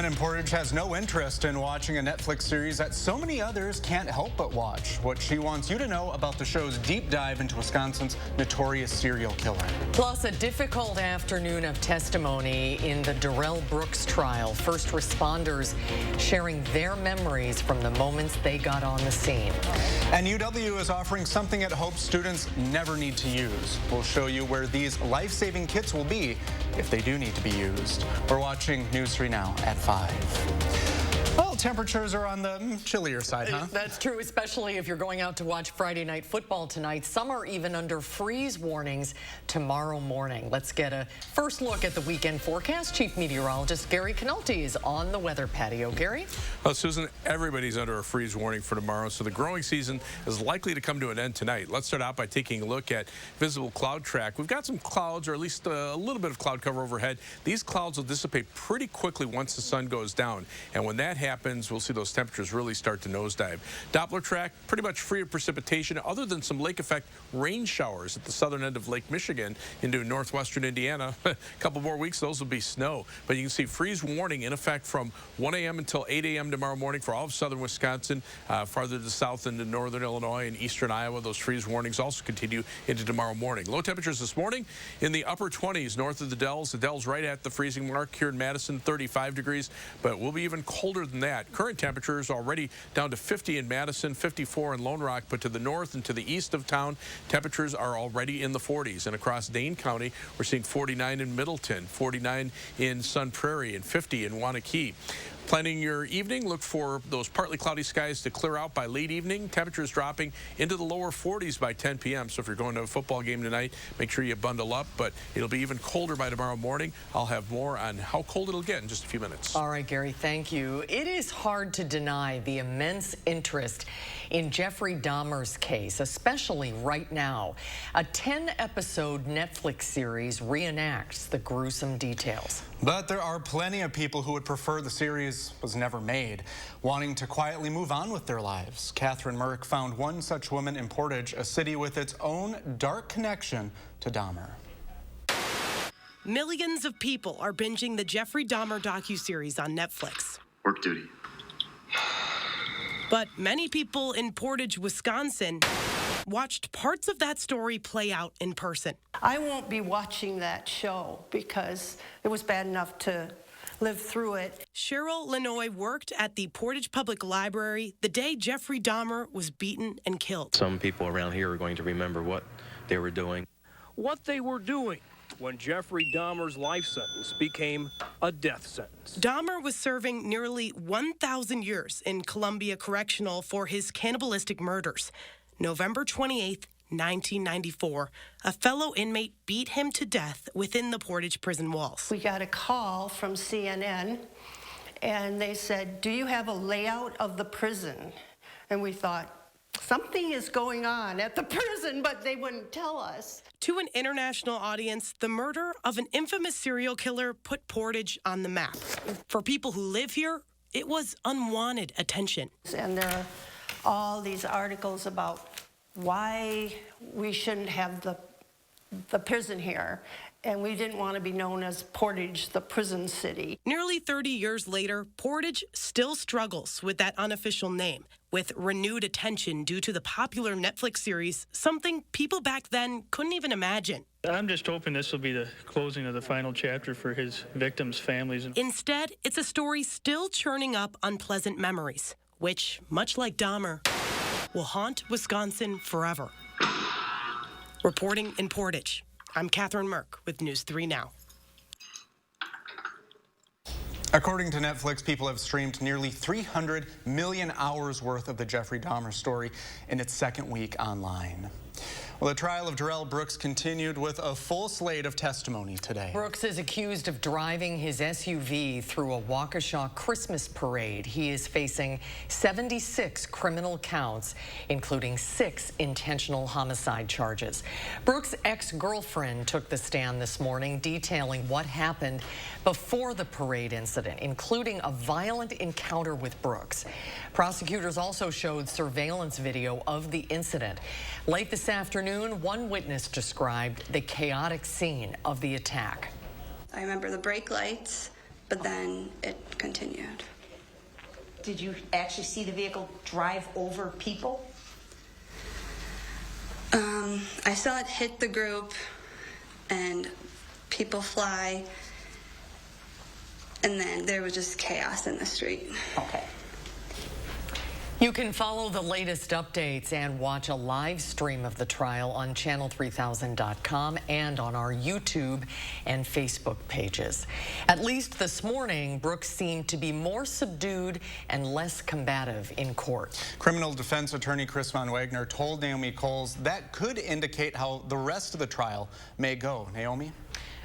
woman in Portage has no interest in watching a Netflix series that so many others can't help but watch. What she wants you to know about the show's deep dive into Wisconsin's notorious serial killer. Plus, a difficult afternoon of testimony in the Darrell Brooks trial. First responders sharing their memories from the moments they got on the scene. And UW is offering something it hopes students never need to use. We'll show you where these life-saving kits will be if they do need to be used. We're watching News 3 Now at 5. Well, temperatures are on the chillier side, huh? That's true, especially if you're going out to watch Friday night football tonight. Some are even under freeze warnings tomorrow morning. Let's get a first look at the weekend forecast. Chief Meteorologist Gary Canulti is on the weather patio. Gary? Well, Susan, everybody's under a freeze warning for tomorrow, so the growing season is likely to come to an end tonight. Let's start out by taking a look at visible cloud track. We've got some clouds, or at least a little bit of cloud cover overhead. These clouds will dissipate pretty quickly once the sun goes down, and when that happens, we'll see those temperatures really start to nosedive. Doppler track, pretty much free of precipitation, other than some lake effect rain showers at the southern end of Lake Michigan into northwestern Indiana. A couple more weeks, those will be snow. But you can see freeze warning in effect from 1 a.m. until 8 a.m. tomorrow morning for all of southern Wisconsin, farther to the south into northern Illinois and eastern Iowa. Those freeze warnings also continue into tomorrow morning. Low temperatures this morning in the upper 20s north of the Dells. The Dells right at the freezing mark here in Madison, 35 degrees, but we'll be even colder than that. Current temperatures already down to 50 in Madison, 54 in Lone Rock, but to the north and to the east of town, temperatures are already in the 40s. And across Dane County, we're seeing 49 in Middleton, 49 in Sun Prairie, and 50 in Waunakee. Planning your evening, look for those partly cloudy skies to clear out by late evening. Temperatures dropping into the lower 40s by 10 p.m. So if you're going to a football game tonight, make sure you bundle up. But it'll be even colder by tomorrow morning. I'll have more on how cold it'll get in just a few minutes. All right, Gary, thank you. It is hard to deny the immense interest in Jeffrey Dahmer's case, especially right now. A 10-episode Netflix series reenacts the gruesome details. But there are plenty of people who would prefer the series was never made, wanting to quietly move on with their lives. Catherine Merck found one such woman in Portage, a city with its own dark connection to Dahmer. Millions of people are binging the Jeffrey Dahmer docuseries on Netflix. Work duty. But many people in Portage, Wisconsin, watched parts of that story play out in person. I won't be watching that show because it was bad enough to live through it. Cheryl Lanoy worked at the Portage Public Library the day Jeffrey Dahmer was beaten and killed. Some people around here are going to remember what they were doing. What they were doing when Jeffrey Dahmer's life sentence became a death sentence. Dahmer was serving nearly 1,000 years in Columbia Correctional for his cannibalistic murders. November 28th, 1994, a fellow inmate beat him to death within the Portage prison walls. We got a call from CNN, and they said, "Do you have a layout of the prison?" And we thought, something is going on at the prison, but they wouldn't tell us. To an international audience, the murder of an infamous serial killer put Portage on the map. For people who live here, it was unwanted attention. And there are all these articles about why we shouldn't have the prison here, and we didn't want to be known as Portage, the prison city. Nearly 30 years later, Portage still struggles with that unofficial name, with renewed attention due to the popular Netflix series, something people back then couldn't even imagine. I'm just hoping this will be the closing of the final chapter for his victims' families. Instead, it's a story still churning up unpleasant memories, which, much like Dahmer, will haunt Wisconsin forever. Reporting in Portage, I'm Catherine Merck with News 3 Now. According to Netflix, people have streamed nearly 300 million hours worth of the Jeffrey Dahmer story in its second week online. Well, the trial of Darrell Brooks continued with a full slate of testimony today. Brooks is accused of driving his SUV through a Waukesha Christmas parade. He is facing 76 criminal counts, including 6 intentional homicide charges. Brooks' ex-girlfriend took the stand this morning, detailing what happened before the parade incident, including a violent encounter with Brooks. Prosecutors also showed surveillance video of the incident. Late this afternoon, one witness described the chaotic scene of the attack. I remember the brake lights but then it continued. Did you actually see the vehicle drive over people? I saw it hit the group and people fly, and then there was just chaos in the street. Okay. You can follow the latest updates and watch a live stream of the trial on channel3000.com and on our YouTube and Facebook pages. At least this morning, Brooks seemed to be more subdued and less combative in court. Criminal defense attorney Chris Von Wagner told Naomi Coles that could indicate how the rest of the trial may go. Naomi?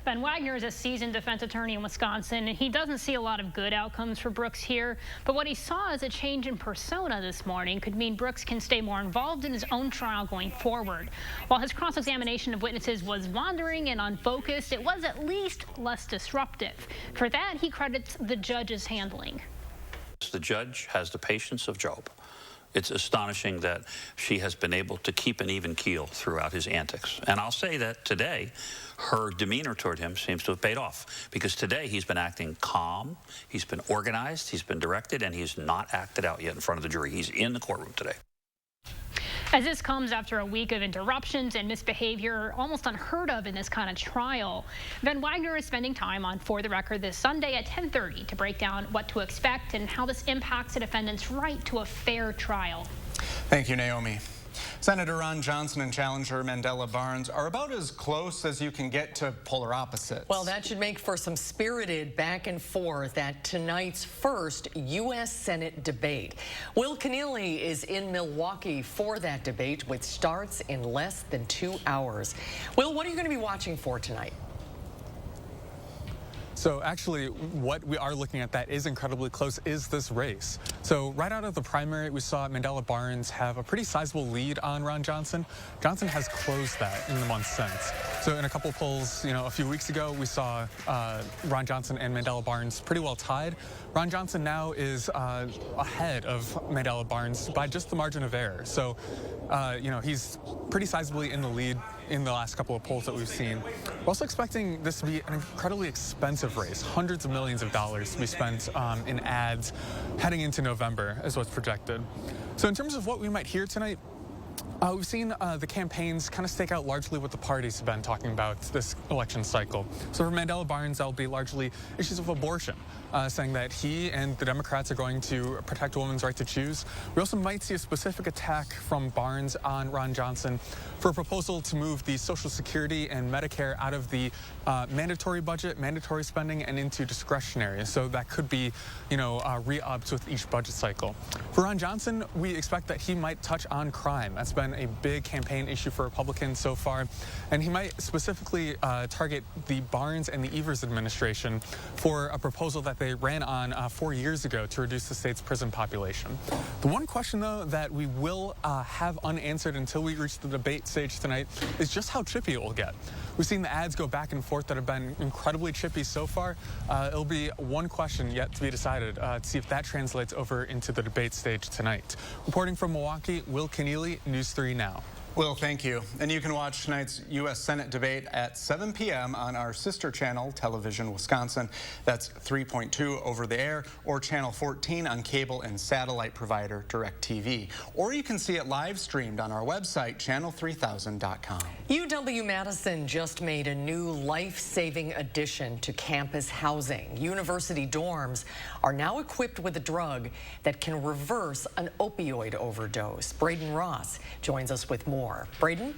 Von Wagner is a seasoned defense attorney in Wisconsin, and he doesn't see a lot of good outcomes for Brooks here. But what he saw as a change in persona this morning could mean Brooks can stay more involved in his own trial going forward. While his cross-examination of witnesses was wandering and unfocused, it was at least less disruptive. For that, he credits the judge's handling. The judge has the patience of Job. It's astonishing that she has been able to keep an even keel throughout his antics. And I'll say that today, her demeanor toward him seems to have paid off, because today he's been acting calm, he's been organized, he's been directed, and he's not acted out yet in front of the jury. He's in the courtroom today. As this comes after a week of interruptions and misbehavior almost unheard of in this kind of trial, Von Wagner is spending time on For the Record this Sunday at 10:30 to break down what to expect and how this impacts a defendant's right to a fair trial. Thank you, Naomi. Senator Ron Johnson and challenger Mandela Barnes are about as close as you can get to polar opposites. Well, that should make for some spirited back and forth at tonight's first U.S. Senate debate. Will Keneally is in Milwaukee for that debate, which starts in less than 2 hours. Will, what are you going to be watching for tonight? So actually, what we are looking at that is incredibly close is this race. So right out of the primary, we saw Mandela Barnes have a pretty sizable lead on Ron Johnson. Johnson has closed that in the months since. So in a couple polls, a few weeks ago, we saw Ron Johnson and Mandela Barnes pretty well tied. Ron Johnson now is ahead of Mandela Barnes by just the margin of error. So, he's pretty sizably in the lead in the last couple of polls that we've seen. We're also expecting this to be an incredibly expensive race, hundreds of millions of dollars to be spent in ads heading into November is what's projected. So in terms of what we might hear tonight, we've seen the campaigns kind of stake out largely what the parties have been talking about this election cycle. So for Mandela Barnes, that'll be largely issues of abortion, saying that he and the Democrats are going to protect a woman's right to choose. We also might see a specific attack from Barnes on Ron Johnson for a proposal to move the Social Security and Medicare out of the mandatory budget, mandatory spending, and into discretionary. So that could be, re-upped with each budget cycle. For Ron Johnson, we expect that he might touch on crime. That's been a big campaign issue for Republicans so far, and he might specifically target the Barnes and the Evers administration for a proposal that they ran on 4 years ago to reduce the state's prison population. The one question, though, that we will have unanswered until we reach the debate stage tonight is just how chippy it will get. We've seen the ads go back and forth that have been incredibly chippy so far. It'll be one question yet to be decided to see if that translates over into the debate stage tonight. Reporting from Milwaukee, Will Keneally, News 3 Now. Will, thank you. And you can watch tonight's U.S. Senate debate at 7 p.m. on our sister channel, Television Wisconsin. That's 3.2 over the air, or channel 14 on cable and satellite provider DirecTV. Or you can see it live streamed on our website, channel3000.com. UW-Madison just made a new life-saving addition to campus housing. University dorms are now equipped with a drug that can reverse an opioid overdose. Braden Ross joins us with more. Braden?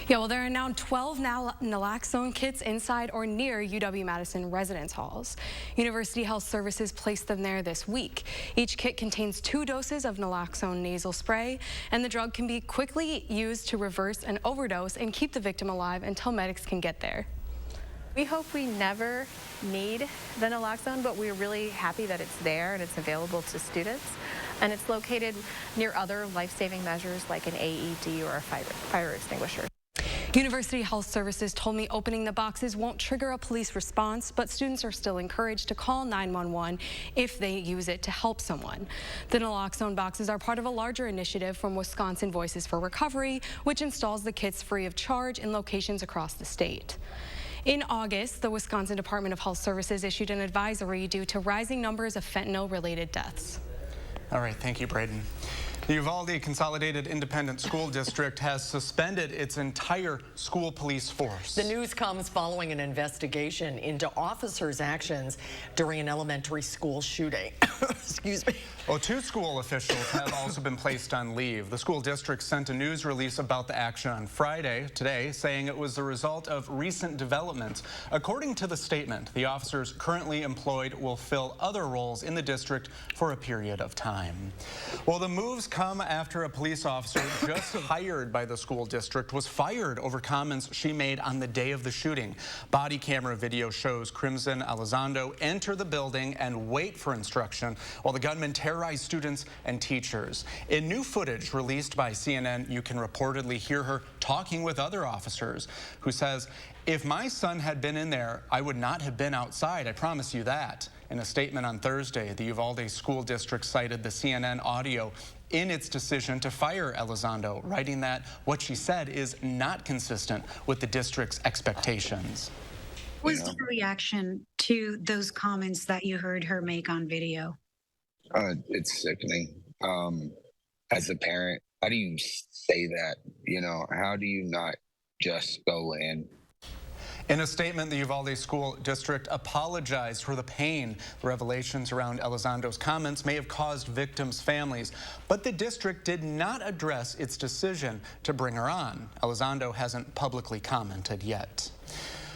Yeah, well, there are now 12 naloxone kits inside or near UW-Madison residence halls. University Health Services placed them there this week. Each kit contains 2 doses of naloxone nasal spray, and the drug can be quickly used to reverse an overdose and keep the victim alive until medics can get there. We hope we never need the naloxone, but we're really happy that it's there and it's available to students. And it's located near other life-saving measures like an AED or a fire extinguisher. University Health Services told me opening the boxes won't trigger a police response, but students are still encouraged to call 911 if they use it to help someone. The naloxone boxes are part of a larger initiative from Wisconsin Voices for Recovery, which installs the kits free of charge in locations across the state. In August, the Wisconsin Department of Health Services issued an advisory due to rising numbers of fentanyl-related deaths. All right, thank you, Braden. The Uvalde Consolidated Independent School District has suspended its entire school police force. The news comes following an investigation into officers' actions during an elementary school shooting. Excuse me. Well, 2 school officials have also been placed on leave. The school district sent a news release about the action on Friday, today, saying it was the result of recent developments. According to the statement, the officers currently employed will fill other roles in the district for a period of time. Well, the moves come after a police officer just hired by the school district was fired over comments she made on the day of the shooting. Body camera video shows Crimson Elizondo enter the building and wait for instruction while the gunman terrorized students and teachers. In new footage released by CNN, you can reportedly hear her talking with other officers, who says, "If my son had been in there, I would not have been outside, I promise you that." In a statement on Thursday, the Uvalde School District cited the CNN audio in its decision to fire Elizondo, writing that what she said is not consistent with the district's expectations. What was the reaction to those comments that you heard her make on video? It's sickening. As a parent, how do you say that? You know, how do you not just go in? In a statement, the Uvalde School District apologized for the pain. The revelations around Elizondo's comments may have caused victims' families, but the district did not address its decision to bring her on. Elizondo hasn't publicly commented yet.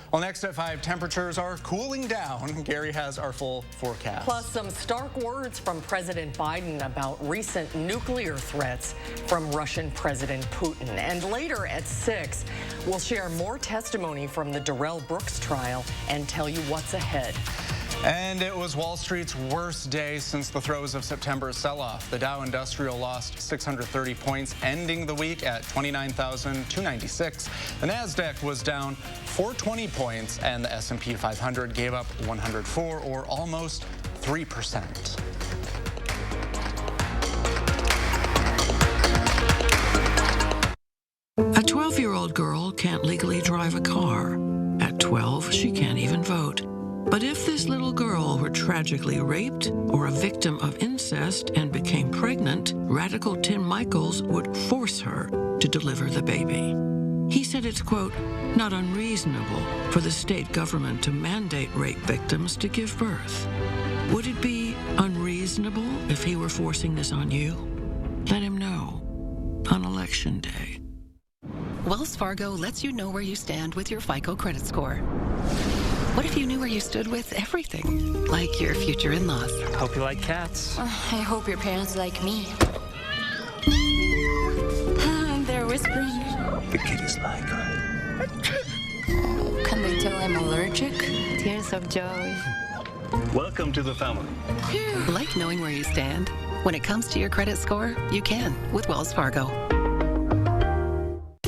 Well, next at 5, temperatures are cooling down. Gary has our full forecast. Plus some stark words from President Biden about recent nuclear threats from Russian President Putin. And later at 6, we'll share more testimony from the Darrell Brooks trial and tell you what's ahead. And it was Wall Street's worst day since the throes of September's sell-off. The Dow Industrial lost 630 points, ending the week at 29,296. The Nasdaq was down 420 points, and the S&P 500 gave up 104, or almost 3%. A 12-year-old girl can't legally drive a car. At 12, she can't even vote. But if this little girl were tragically raped or a victim of incest and became pregnant, radical Tim Michaels would force her to deliver the baby. He said it's, quote, not unreasonable for the state government to mandate rape victims to give birth. Would it be unreasonable if he were forcing this on you? Let him know on Election Day. Wells Fargo lets you know where you stand with your FICO credit score. What if you knew where you stood with everything, like your future in-laws? Hope you like cats. I hope your parents like me. They're whispering. The kid is like her. Can they tell I'm allergic? Tears of joy. Welcome to the family. Like knowing where you stand? When it comes to your credit score, you can with Wells Fargo.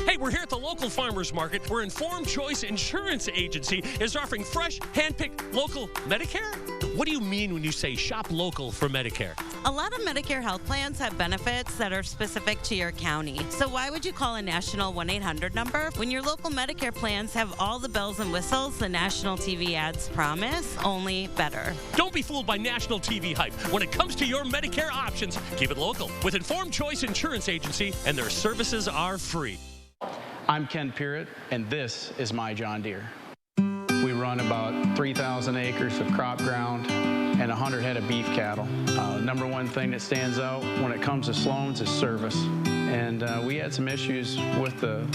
Hey, we're here at the local farmers market where Informed Choice Insurance Agency is offering fresh, hand-picked local Medicare. What do you mean when you say shop local for Medicare? A lot of Medicare health plans have benefits that are specific to your county. So why would you call a national 1-800 number when your local Medicare plans have all the bells and whistles the national TV ads promise, only better? Don't be fooled by national TV hype. When it comes to your Medicare options, keep it local with Informed Choice Insurance Agency, and their services are free. I'm Ken Pearrett, and this is my John Deere. We run about 3,000 acres of crop ground and 100 head of beef cattle. Number one thing that stands out when it comes to Sloan's is service. And we had some issues with the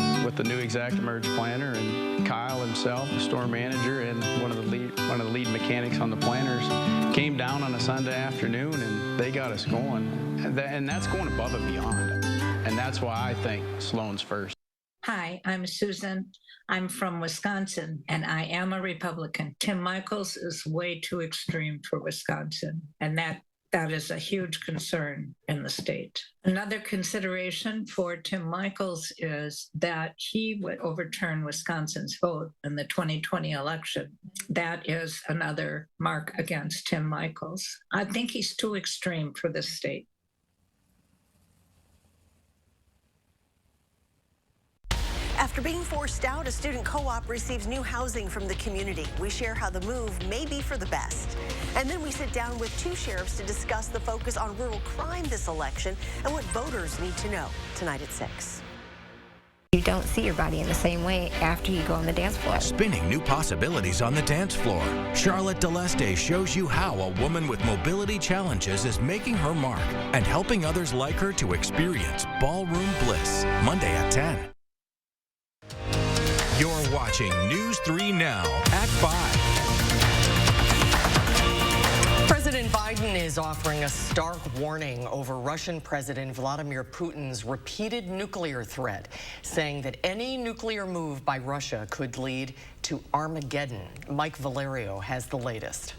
new ExactEmerge planter, and Kyle himself, the store manager, and one of the lead mechanics on the planters, came down on a Sunday afternoon, and they got us going. And that's going above and beyond. And that's why I think Sloan's first. Hi, I'm Susan. I'm from Wisconsin, and I am a Republican. Tim Michaels is way too extreme for Wisconsin, and that is a huge concern in the state. Another consideration for Tim Michaels is that he would overturn Wisconsin's vote in the 2020 election. That is another mark against Tim Michaels. I think he's too extreme for this state. After being forced out, a student co-op receives new housing from the community. We share how the move may be for the best. And then we sit down with two sheriffs to discuss the focus on rural crime this election and what voters need to know. Tonight at 6. You don't see your body in the same way after you go on the dance floor. Spinning new possibilities on the dance floor. Charlotte Deleste shows you how a woman with mobility challenges is making her mark and helping others like her to experience ballroom bliss. Monday at 10. You're watching News 3 Now at 5. President Biden is offering a stark warning over Russian President Vladimir Putin's repeated nuclear threat, saying that any nuclear move by Russia could lead to Armageddon. Mike Valerio has the latest.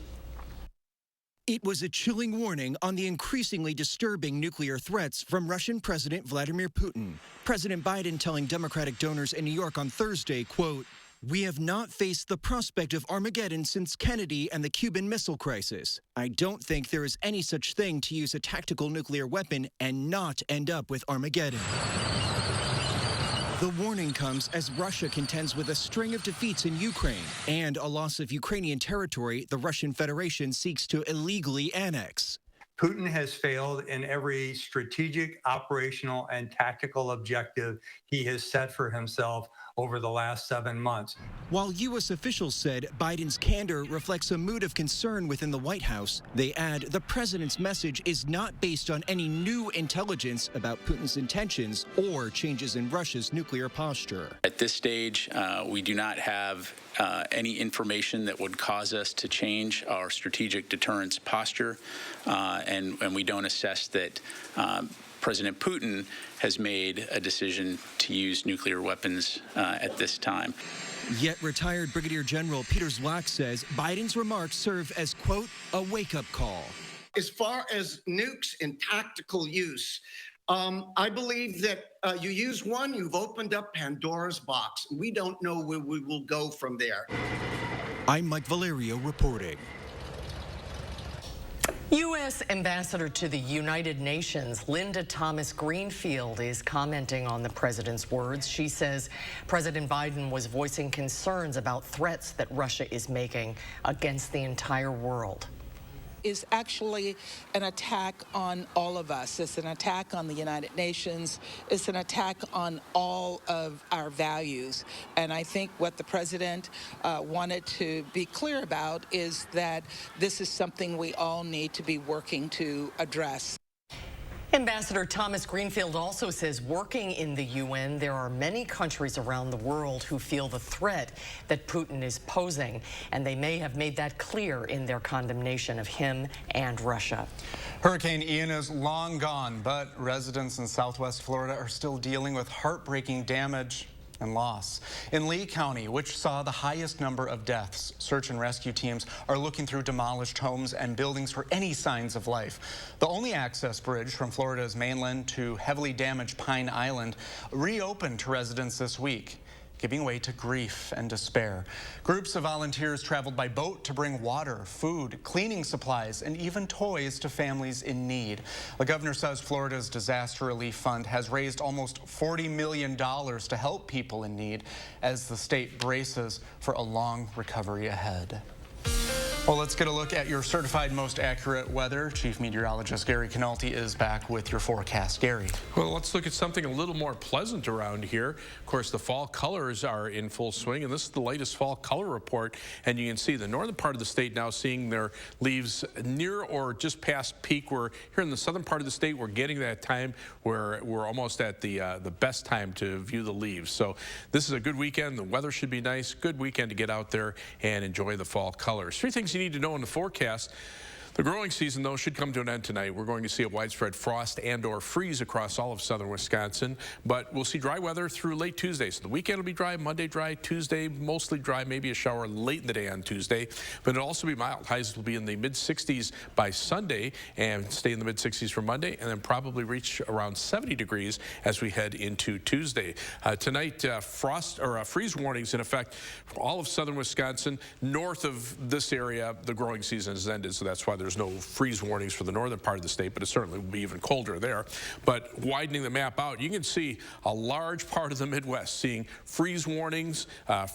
It was a chilling warning on the increasingly disturbing nuclear threats from Russian President Vladimir Putin. President Biden telling Democratic donors in New York on Thursday, quote, "We have not faced the prospect of Armageddon since Kennedy and the Cuban Missile Crisis. I don't think there is any such thing to use a tactical nuclear weapon and not end up with Armageddon." The warning comes as Russia contends with a string of defeats in Ukraine and a loss of Ukrainian territory the Russian Federation seeks to illegally annex. Putin has failed in every strategic, operational, and tactical objective he has set for himself over the last 7 months. While U.S. officials said Biden's candor reflects a mood of concern within the White House, they add the president's message is not based on any new intelligence about Putin's intentions or changes in Russia's nuclear posture. At this stage, we do not have any information that would cause us to change our strategic deterrence posture, and we don't assess that President Putin has made a decision to use nuclear weapons at this time. Yet retired Brigadier General Peter Zlak says Biden's remarks serve as, quote, a wake-up call. As far as nukes in tactical use, I believe that you use one, you've opened up Pandora's box. We don't know where we will go from there. I'm Mike Valerio reporting. U.S. Ambassador to the United Nations, Linda Thomas Greenfield, is commenting on the president's words. She says President Biden was voicing concerns about threats that Russia is making against the entire world. Is actually an attack on all of us. It's an attack on the United Nations. It's an attack on all of our values. And I think what the president wanted to be clear about is that this is something we all need to be working to address. Ambassador Thomas Greenfield also says working in the UN, there are many countries around the world who feel the threat that Putin is posing, and they may have made that clear in their condemnation of him and Russia. Hurricane Ian is long gone, but residents in Southwest Florida are still dealing with heartbreaking damage and loss. In Lee County, which saw the highest number of deaths, search and rescue teams are looking through demolished homes and buildings for any signs of life. The only access bridge from Florida's mainland to heavily damaged Pine Island reopened to residents this week, giving way to grief and despair. Groups of volunteers traveled by boat to bring water, food, cleaning supplies, and even toys to families in need. The governor says Florida's Disaster Relief Fund has raised almost $40 million to help people in need as the state braces for a long recovery ahead. Well, let's get a look at your certified most accurate weather. Chief Meteorologist Gary Canalti is back with your forecast. Gary. Well, let's look at something a little more pleasant around here. Of course, the fall colors are in full swing, and this is the latest fall color report. And you can see the northern part of the state now seeing their leaves near or just past peak. We're here in the southern part of the state. We're getting that time where we're almost at the best time to view the leaves. So this is a good weekend. The weather should be nice. Good weekend to get out there and enjoy the fall colors. Three things you need to know in the forecast. The growing season, though, should come to an end tonight. We're going to see a widespread frost and or freeze across all of southern Wisconsin, but we'll see dry weather through late Tuesday. So the weekend will be dry, Monday dry, Tuesday mostly dry, maybe a shower late in the day on Tuesday, but it'll also be mild. Highs will be in the mid-60s by Sunday and stay in the mid-60s for Monday, and then probably reach around 70 degrees as we head into Tuesday. Tonight, frost or freeze warnings in effect for all of southern Wisconsin. North of this area, the growing season has ended, so that's why there's there's no freeze warnings for the northern part of the state, but it certainly will be even colder there. But widening the map out, you can see a large part of the Midwest seeing freeze warnings,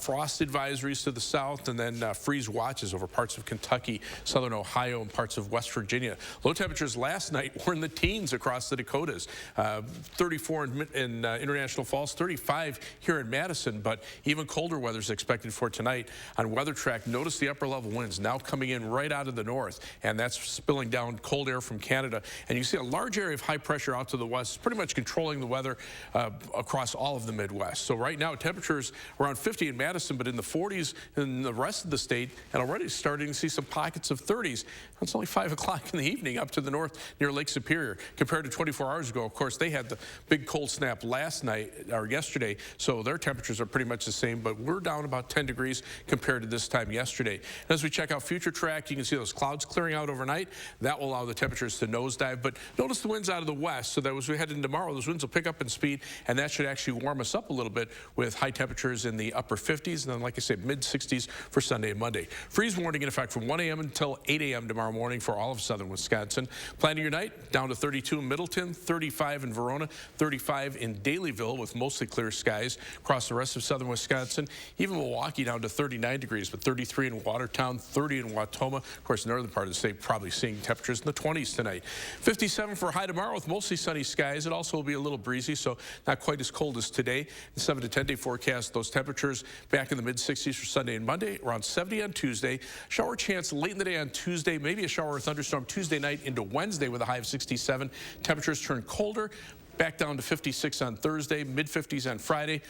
frost advisories to the south, and then freeze watches over parts of Kentucky, southern Ohio, and parts of West Virginia. Low temperatures last night were in the teens across the Dakotas. 34 in International Falls, 35 here in Madison, but even colder weather is expected for tonight. On Weather Track, notice the upper level winds now coming in right out of the north, and that's spilling down cold air from Canada. And you see a large area of high pressure out to the west, pretty much controlling the weather across all of the Midwest. So right now, temperatures around 50 in Madison, but in the 40s in the rest of the state, and already starting to see some pockets of 30s. It's only 5 o'clock in the evening up to the north near Lake Superior. Compared to 24 hours ago, of course, they had the big cold snap last night or yesterday, so their temperatures are pretty much the same, but we're down about 10 degrees compared to this time yesterday. And as we check out Future Track, you can see those clouds clearing out overnight. That will allow the temperatures to nosedive, but notice the winds out of the west, so that as we head into tomorrow, those winds will pick up in speed, and that should actually warm us up a little bit with high temperatures in the upper 50s, and then, like I said, mid-60s for Sunday and Monday. Freeze warning in effect from 1 a.m. until 8 a.m. tomorrow morning for all of southern Wisconsin. Planning your night, down to 32 in Middleton, 35 in Verona, 35 in Dalyville with mostly clear skies. Across the rest of southern Wisconsin, even Milwaukee down to 39 degrees, but 33 in Watertown, 30 in Wautoma. Of course, the northern part of the state probably seeing temperatures in the 20s tonight. 57 for a high tomorrow with mostly sunny skies. It also will be a little breezy, so not quite as cold as today. The 7 to 10 day forecast, those temperatures back in the mid-60s for Sunday and Monday, around 70 on Tuesday. Shower chance late in the day on Tuesday, maybe a shower or thunderstorm Tuesday night into Wednesday with a high of 67. Temperatures turn colder, back down to 56 on Thursday, mid-50s on Friday.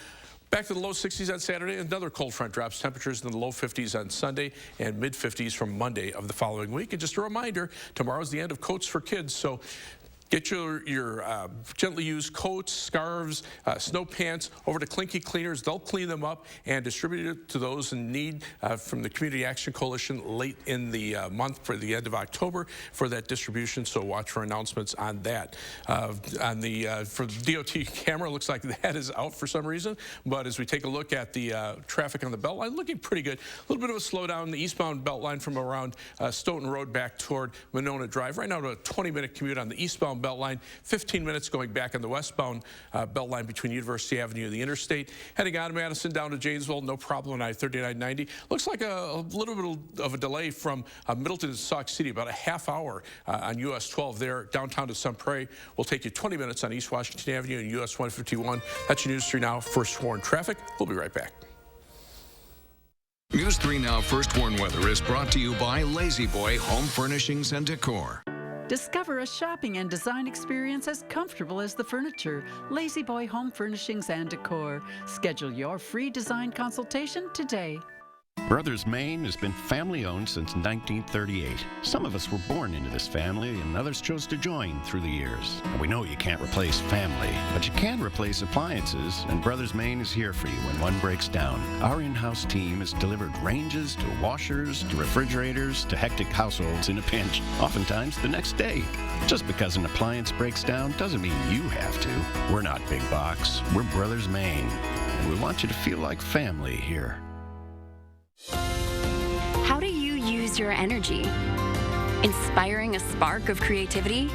Back to the low 60s on Saturday. Another cold front drops temperatures in the low 50s on Sunday and mid-50s from Monday of the following week. And just a reminder, tomorrow's the end of Coats for Kids, so get your gently used coats, scarves, snow pants over to Clinky Cleaners. They'll clean them up and distribute it to those in need from the Community Action Coalition late in the month for the end of October for that distribution. So watch for announcements on that. For the DOT camera, looks like that is out for some reason. But as we take a look at the traffic on the Beltline, looking pretty good. A little bit of a slowdown in the eastbound Beltline from around Stoughton Road back toward Monona Drive. Right now, to a 20-minute commute on the eastbound Beltline, 15 minutes going back on the westbound Beltline between University Avenue and the interstate. Heading out of Madison down to Janesville, no problem on I-3990. Looks like a little bit of a delay from Middleton to Sauk City, about a half hour on US 12 there. Downtown to Sun Prairie will take you 20 minutes on East Washington Avenue and US 151. That's your News 3 Now First Warn traffic. We'll be right back. News 3 Now First Warn Weather is brought to you by Lazy Boy Home Furnishings and Decor. Discover a shopping and design experience as comfortable as the furniture. Lazy Boy Home Furnishings and Decor. Schedule your free design consultation today. Brothers Maine has been family-owned since 1938. Some of us were born into this family, and others chose to join through the years. And we know you can't replace family, but you can replace appliances, and Brothers Maine is here for you when one breaks down. Our in-house team has delivered ranges to washers to refrigerators to hectic households in a pinch, oftentimes the next day. Just because an appliance breaks down doesn't mean you have to. We're not big box. We're Brothers Maine, and we want you to feel like family here. How do you use your energy? Inspiring a spark of creativity?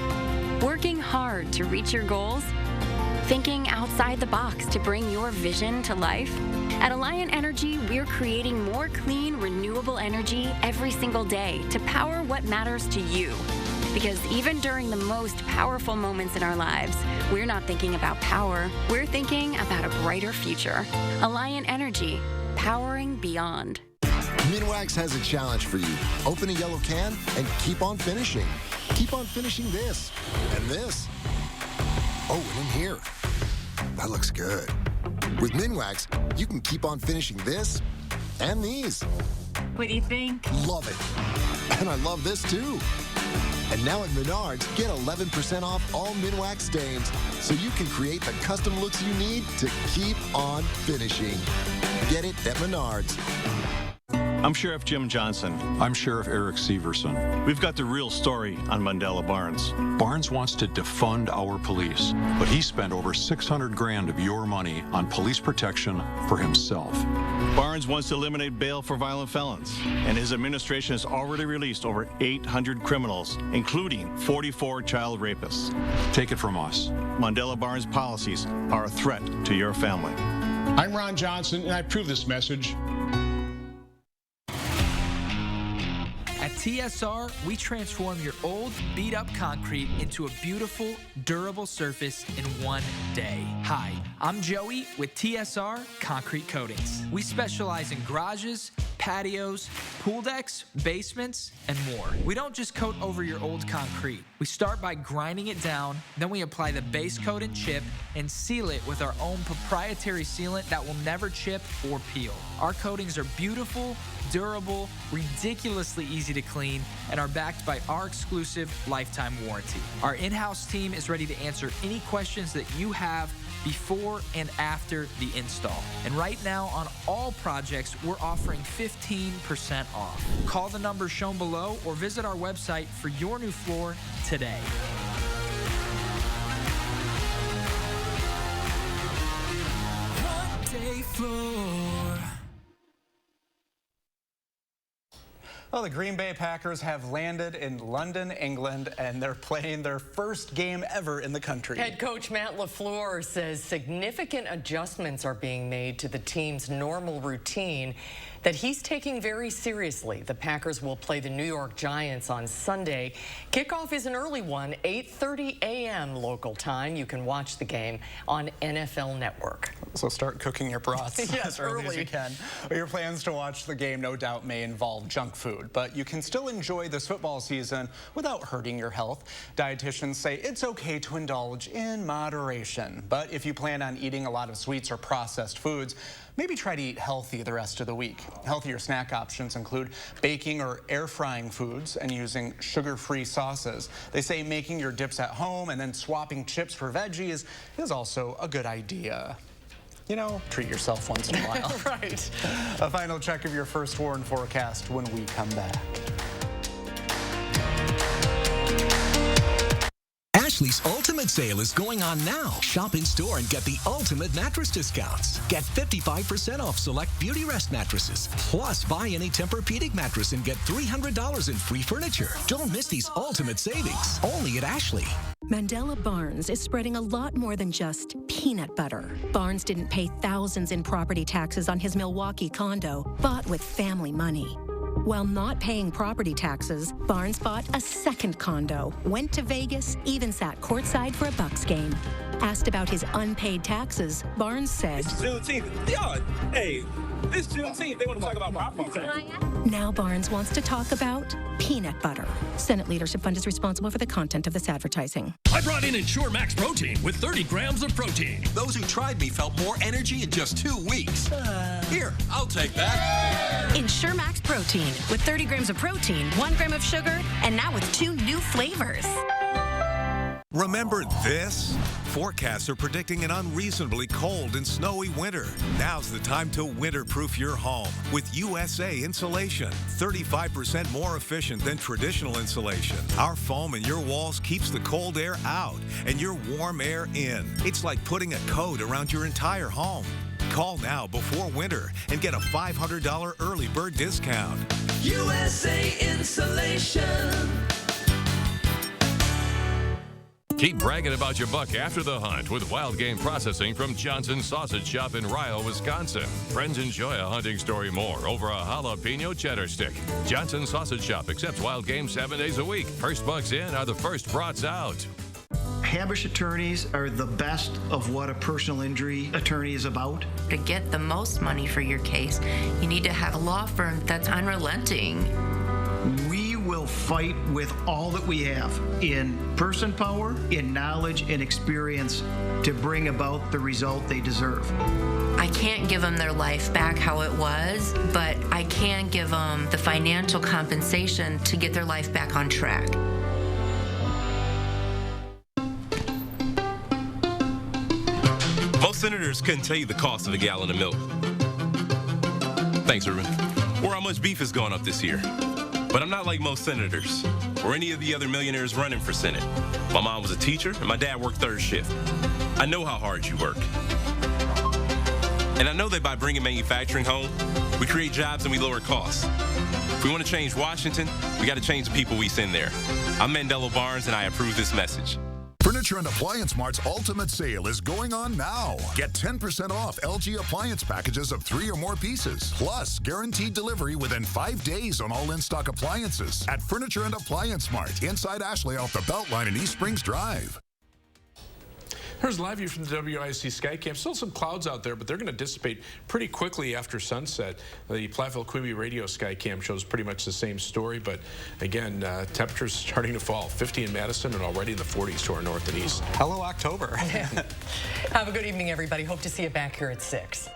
Working hard to reach your goals? Thinking outside the box to bring your vision to life? At Alliant Energy, we're creating more clean, renewable energy every single day to power what matters to you. Because even during the most powerful moments in our lives, we're not thinking about power, we're thinking about a brighter future. Alliant Energy, powering beyond. Minwax has a challenge for you. Open a yellow can and keep on finishing. Keep on finishing this and this. Oh, and in here. That looks good. With Minwax, you can keep on finishing this and these. What do you think? Love it. And I love this too. And now at Menards, get 11% off all Minwax stains so you can create the custom looks you need to keep on finishing. Get it at Menards. I'm Sheriff Jim Johnson. I'm Sheriff Eric Severson. We've got the real story on Mandela Barnes. Barnes wants to defund our police, but he spent over $600,000 of your money on police protection for himself. Barnes wants to eliminate bail for violent felons, and his administration has already released over 800 criminals, including 44 child rapists. Take it from us. Mandela Barnes policies are a threat to your family. I'm Ron Johnson, and I approve this message. At TSR, we transform your old, beat-up concrete into a beautiful, durable surface in one day. Hi, I'm Joey with TSR Concrete Coatings. We specialize in garages, patios, pool decks, basements, and more. We don't just coat over your old concrete. We start by grinding it down, then we apply the base coat and chip and seal it with our own proprietary sealant that will never chip or peel. Our coatings are beautiful, durable, ridiculously easy to clean, and are backed by our exclusive lifetime warranty. Our in-house team is ready to answer any questions that you have before and after the install. And right now on all projects, we're offering 15% off. Call the number shown below or visit our website for your new floor today. One day floor. Well, the Green Bay Packers have landed in London, England, and they're playing their first game ever in the country. Head coach Matt LaFleur says significant adjustments are being made to the team's normal routine that he's taking very seriously. The Packers will play the New York Giants on Sunday. Kickoff is an early one, 8:30 a.m. local time. You can watch the game on NFL Network. So start cooking your broths yes, as early as you can. Your plans to watch the game no doubt may involve junk food, but you can still enjoy this football season without hurting your health. Dietitians say it's okay to indulge in moderation, but if you plan on eating a lot of sweets or processed foods, maybe try to eat healthy the rest of the week. Healthier snack options include baking or air frying foods and using sugar-free sauces. They say making your dips at home and then swapping chips for veggies is also a good idea. You know, treat yourself once in a while. Right. A final check of your first warn forecast when we come back. Ashley's Ultimate Sale is going on now. Shop in store and get the ultimate mattress discounts. Get 55% off select Beauty Rest mattresses. Plus, buy any Tempur-Pedic mattress and get $300 in free furniture. Don't miss these ultimate savings. Only at Ashley. Mandela Barnes is spreading a lot more than just peanut butter. Barnes didn't pay thousands in property taxes on his Milwaukee condo, bought with family money. While not paying property taxes, Barnes bought a second condo, went to Vegas, even sat courtside for a Bucks game. Asked about his unpaid taxes, Barnes said, "It's Juneteenth. Yeah, hey, it's Juneteenth. They want to talk about property tax." Now Barnes wants to talk about peanut butter. Senate Leadership Fund is responsible for the content of this advertising. I brought in Ensure Max Protein with 30 grams of protein. Those who tried me felt more energy in just 2 weeks. Here, I'll take that. Ensure Max Protein with 30 grams of protein, 1 gram of sugar, and now with 2 new flavors. Remember this? Forecasts are predicting an unreasonably cold and snowy winter. Now's the time to winter-proof your home with USA Insulation. 35% more efficient than traditional insulation. Our foam in your walls keeps the cold air out and your warm air in. It's like putting a coat around your entire home. Call now before winter and get a $500 early bird discount. USA Insulation. Keep bragging about your buck after the hunt with wild game processing from Johnson's Sausage Shop in Ryle, Wisconsin. Friends enjoy a hunting story more over a jalapeno cheddar stick. Johnson's Sausage Shop accepts wild game 7 days a week. First bucks in are the first brats out. Habush attorneys are the best of what a personal injury attorney is about. To get the most money for your case, you need to have a law firm that's unrelenting. We will fight with all that we have in person power, in knowledge and experience to bring about the result they deserve. I can't give them their life back how it was, but I can give them the financial compensation to get their life back on track. Most senators couldn't tell you the cost of a gallon of milk. Thanks, Ruben. or how much beef has gone up this year. But I'm not like most senators or any of the other millionaires running for Senate. My mom was a teacher and my dad worked third shift. I know how hard you work. And I know that by bringing manufacturing home, we create jobs and we lower costs. If we want to change Washington, we got to change the people we send there. I'm Mandela Barnes and I approve this message. Furniture and Appliance Mart's ultimate sale is going on now. Get 10% off LG appliance packages of 3 or more pieces, plus guaranteed delivery within 5 days on all in-stock appliances at Furniture and Appliance Mart inside Ashley off the Beltline in East Springs Drive. Here's live view from the WISC Skycam. Still some clouds out there, but they're going to dissipate pretty quickly after sunset. The Platteville-Quimby radio Skycam shows pretty much the same story, but again, temperatures starting to fall. 50 in Madison and already in the 40s to our north and east. Hello, October. Have a good evening, everybody. Hope to see you back here at 6.